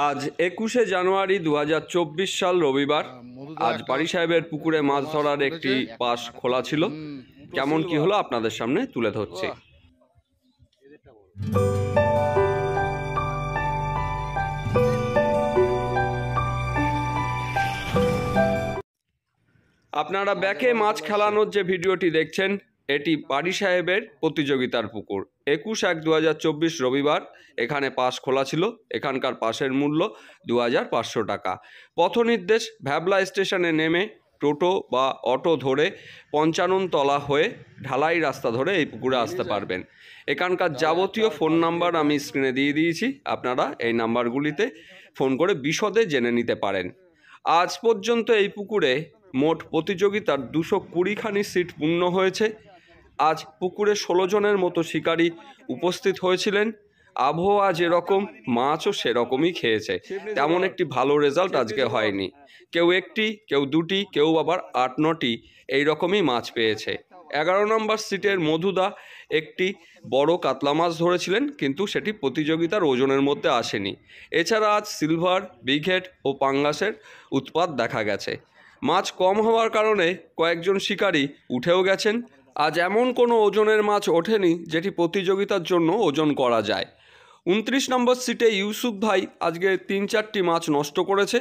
আজ 21শে জানুয়ারি 2024 সাল রবিবার। আজ বাড়ি সাহেবের পুকুরে মাছ ধরার একটি পাশ খোলা ছিল। কেমন কি হলো আপনাদের সামনে তুলে ধরছি। আপনারা ব্যাকে মাছ খেলানোর যে ভিডিওটি দেখছেন, এটি বাড়ি সাহেবের প্রতিযোগিতার পুকুর। 21/1/2024 রবিবার এখানে পাশ খোলা ছিল। এখানকার পাশের মূল্য 2500 টাকা। পথ নির্দেশ ভ্যাবলা স্টেশনে নেমে টোটো বা অটো ধরে 55 তলা হয়ে ঢালাই রাস্তা ধরে এই পুকুরে আসতে পারবেন। এখানকার যাবতীয় ফোন নাম্বার আমি স্ক্রিনে দিয়ে দিয়েছি, আপনারা এই নাম্বারগুলিতে ফোন করে বিশদে জেনে নিতে পারেন। আজ পর্যন্ত এই পুকুরে মোট প্রতিযোগিতার 220খানি সিট পূর্ণ হয়েছে। আজ পুকুরে 16 জনের মতো শিকারী উপস্থিত হয়েছিলেন। আবহাওয়া যেরকম, মাছও সেরকমই খেয়েছে। তেমন একটি ভালো রেজাল্ট আজকে হয়নি। কেউ একটি, কেউ দুটি, কেউ আবার 8-9টি এইরকমই মাছ পেয়েছে। 11 নম্বর সিটের মধুদা একটি বড় কাতলা মাছ ধরেছিলেন, কিন্তু সেটি প্রতিযোগিতার ওজনের মধ্যে আসেনি। এছাড়া আজ সিলভার, বিঘেট ও পাঙ্গাসের উৎপাত দেখা গেছে। মাছ কম হওয়ার কারণে কয়েকজন শিকারী উঠেও গেছেন। আজ এমন কোনো ওজনের মাছ ওঠেনি যেটি প্রতিযোগিতার জন্য ওজন করা যায়। 29 নম্বর সিটে ইউসুফ ভাই আজকে 3-4টি মাছ নষ্ট করেছে।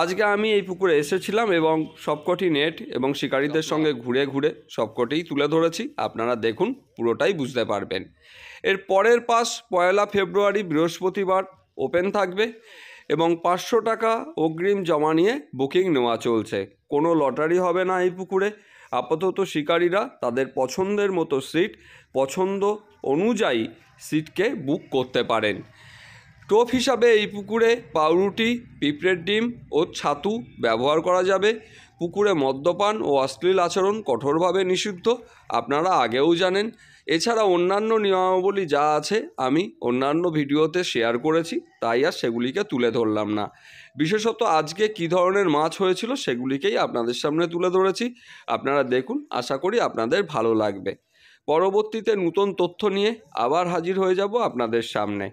আজকে আমি এই পুকুরে এসেছিলাম এবং সবকটি নেট এবং শিকারীদের সঙ্গে ঘুরে ঘুরে সবকটিই তুলে ধরেছি। আপনারা দেখুন, পুরোটাই বুঝতে পারবেন। এর পরের পাশ 1 ফেব্রুয়ারি বৃহস্পতিবার ওপেন থাকবে এবং 500 টাকা অগ্রিম জমা নিয়ে বুকিং নেওয়া চলছে। কোনো লটারি হবে না এই পুকুরে। আপাতত শিকারীরা তাদের পছন্দের মতো সিট পছন্দ অনুযায়ী সিটকে বুক করতে পারেন। টোপ হিসাবে এই পুকুরে পাউরুটি, পিঁপড়ের ডিম ও ছাতু ব্যবহার করা যাবে। পুকুরে মদ্যপান ও অশ্লীল আচরণ কঠোরভাবে নিষিদ্ধ, আপনারা আগেও জানেন। এছাড়া অন্যান্য নিয়মাবলী যা আছে আমি অন্যান্য ভিডিওতে শেয়ার করেছি, তাই আর সেগুলিকে তুলে ধরলাম না। বিশেষত আজকে কী ধরনের মাছ হয়েছিল সেগুলিকেই আপনাদের সামনে তুলে ধরেছি। আপনারা দেখুন, আশা করি আপনাদের ভালো লাগবে। পরবর্তীতে নতুন তথ্য নিয়ে আবার হাজির হয়ে যাব আপনাদের সামনে।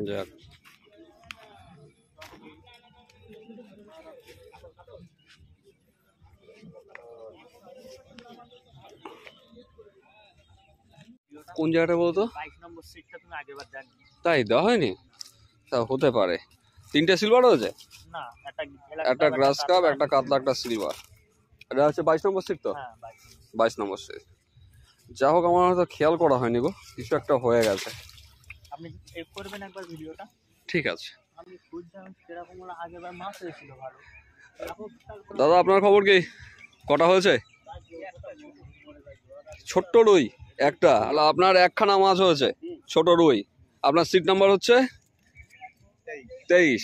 যাক, কোন জায়গাটা বলতো? 22 নম্বর সিটটা তুমি আগেবার জানি। তাই দেওয়া হয়নি? তা হতে পারে। 3টে সিলভার হয়েছে, না একটা গ্রাস কাপ, একটা কাতলা, একটা সিলভার। এটা হচ্ছে 22 নম্বর সিট। তো হ্যাঁ 22 নম্বর সিট। যা হোক, আমার হয়তো খেয়াল করা হয়নি গো, কিছু একটা হয়ে গেছে। আপনি চেক করবেন একবার ভিডিওটা। ঠিক আছে। আমি খুঁজছিলাম সেরকম আগেবার মাছ হয়েছিল ভালো। দাদা, আপনার খবর কি? কটা হয়েছে? ছোট্ট রুই একটা, আপনার একখানা মাছ হয়েছে ছোট রুই। আপনার সিট নাম্বার হচ্ছে 23।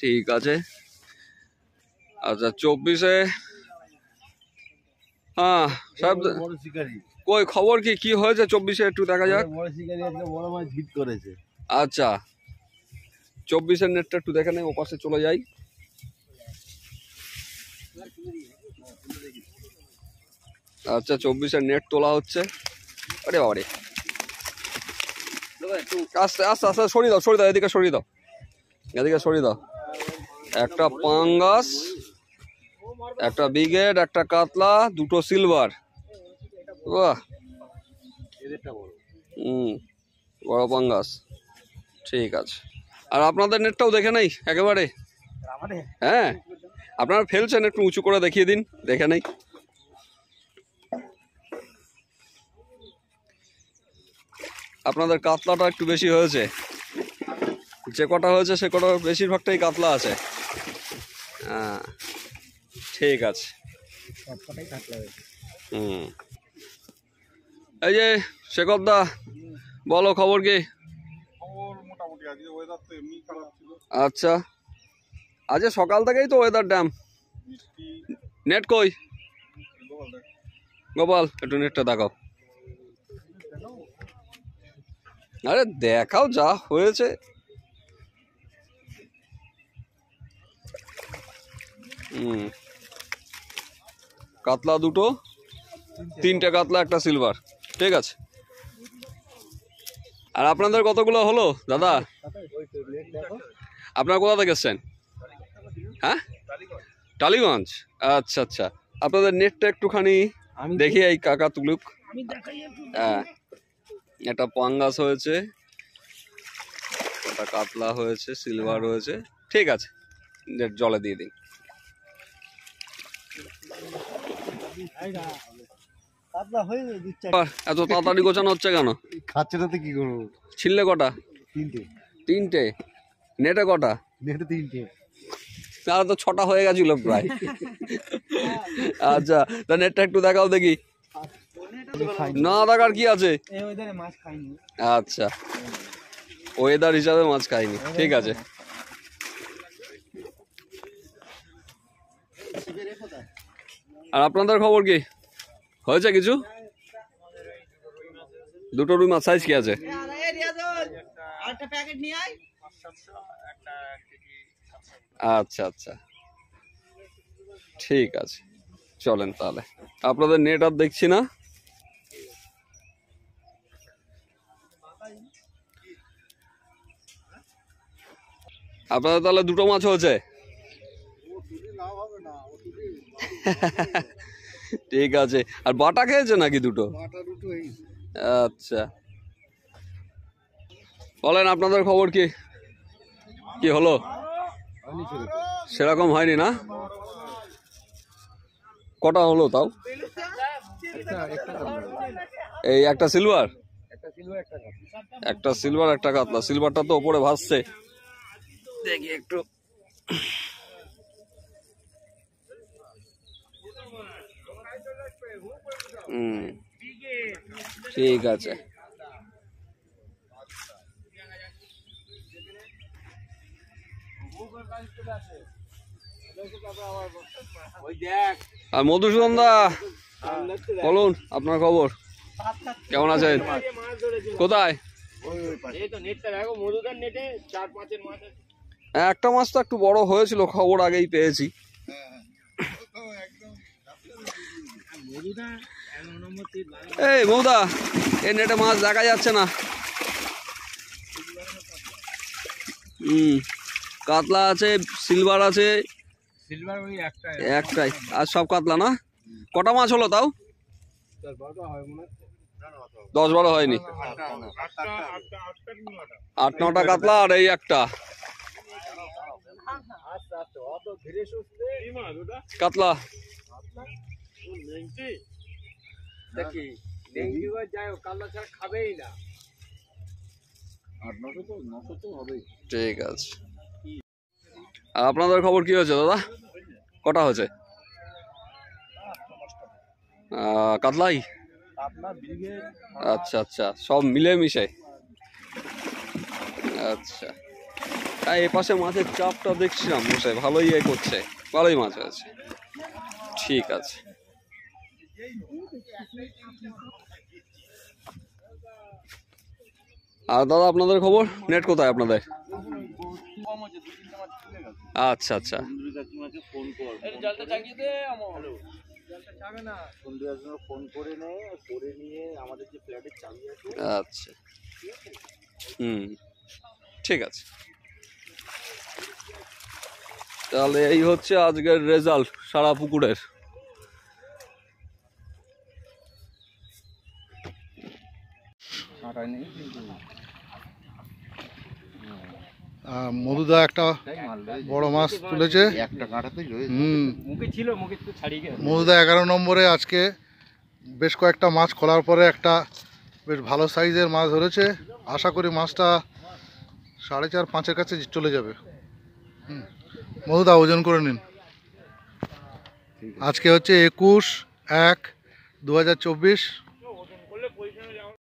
ঠিক আছে। আচ্ছা, 24-এ হ্যাঁ সাহেব, কই খবর কি হয়েছে 24-এ? একটু দেখা যাক। আচ্ছা, 24-এর নেটটা একটু দেখে নেই, ওপাশে চলে যাই। আচ্ছা, 24-এর নেট তোলা হচ্ছে। আরে বাবারে, একটু আস্তে আস্তে আস্তে সরিয়ে দাও, এদিকে সরিয়ে দাও। একটা পাঙ্গাস, একটা বিগেট, একটা কাতলা, 2টো সিলভার। বাহ, বড় পাঙ্গাস। ঠিক আছে। আর আপনাদের নেটটাও দেখে নেই একেবারে। হ্যাঁ, আপনারা ফেলছেন, একটু উঁচু করে দেখিয়ে দিন, দেখে নেই। আপনাদের কাতলাটা একটু বেশি হয়েছে, যে কটা হয়েছে সে কটা বেশিরভাগটাই কাতলা আছে। হ্যাঁ, ঠিক আছে। এই যে শেখরদা, বলো খবর কি? আচ্ছা, আজ সকাল থেকেই তো ওয়েদার ড্যাম। নেট কই গোপাল, একটু নেটটা দেখাও। আরে দেখাও যা হয়েছে। কাতলা দুটো, 3টে কাতলা, একটা সিলভার। ঠিক আছে। আর আপনাদের কতগুলো হলো দাদা? আপনারা কোথা থেকে এসছেন? হ্যাঁ, টালিগঞ্জ। আচ্ছা আচ্ছা, আপনাদের নেটটা একটুখানি দেখি, এই কাকা তুলুক। হ্যাঁ, একটা পাঙ্গাস হয়েছে, একটা কাতলা হয়েছে, সিলভার হয়েছে। ঠিক আছে, নেট জলে দিয়ে দিন। এত তাড়াতাড়ি গোছানো হচ্ছে কেন? খাচ্ছে না তো কি করবো? ছিললে কটা? 3টে। নেটে কটা? নেটে 3টে। তাহলে তো 6টা হয়ে গেছিল প্রায়। আচ্ছা, তা নেটটা একটু দেখাও দেখি। না দেখার কি আছে? আচ্ছা, ওয়েদার হিসাবে মাছ খাইনি। ঠিক আছে। আর আপনাদের খবর কি? হয়েছে কিছু? 2টো রুই মাছ। সাইজ কি আছে? আচ্ছা আচ্ছা, ঠিক আছে, চলেন তাহলে। আপনাদের নেট আর দেখছি না। আপনাদের তাহলে 2টো মাছ হয়েছে। ঠিক আছে। আর বাটা খেয়েছে নাকি 2টো? আচ্ছা, বলেন আপনাদের খবর কি? কি হলো? সেরকম হয়নি না? কটা হলো তাও? এই একটা সিলভার, একটা কাতলা। সিলভারটা তো ওপরে ভাসছে, দেখি একটু। ঠিক আছে। আর মধুসূদন দা, বলুন আপনার খবর, কেমন আছেন? কোথায়? একটা মাছ তো একটু বড় হয়েছিল, খবর আগেই পেয়েছি। এই মৌদা, এই নেটে মাছ দেখা যাচ্ছে না। কাতলা আছে, সিলভার আছে, একটাই। আর সব কাতলা না? কটা মাছ হলো তাও? 10-12 হয়নি। 8-9টা কাতলা আর এই একটা কাতলা। ঠিক আছে। আর আপনাদের খবর কি হয়েছে দাদা? কটা হয়েছে? কাতলাই। আচ্ছা আচ্ছা, সব মিলে মিশে। আচ্ছা, এ পাশে মাছের চাপটা দেখছিলাম বসে, ভালোই এ করছে, ভালোই মাছ হয়েছে। ঠিক আছে। আর দাদা আপনাদের খবর? নেট কোথায় আপনাদের? আচ্ছা আচ্ছা, আচ্ছা, ঠিক আছে। তাহলে এই হচ্ছে আজকের রেজাল্ট সারা পুকুরের। মধুদা একটা বড় মাছ তুলেছে। মধুদা 11 নম্বরে আজকে বেশ কয়েকটা মাছ খোলার পরে একটা বেশ ভালো সাইজের মাছ ধরেছে। আশা করি মাছটা 4.5-5-এর কাছে চলে যাবে। মধুদা ওজন করে নিন। আজকে হচ্ছে 21-1-2024।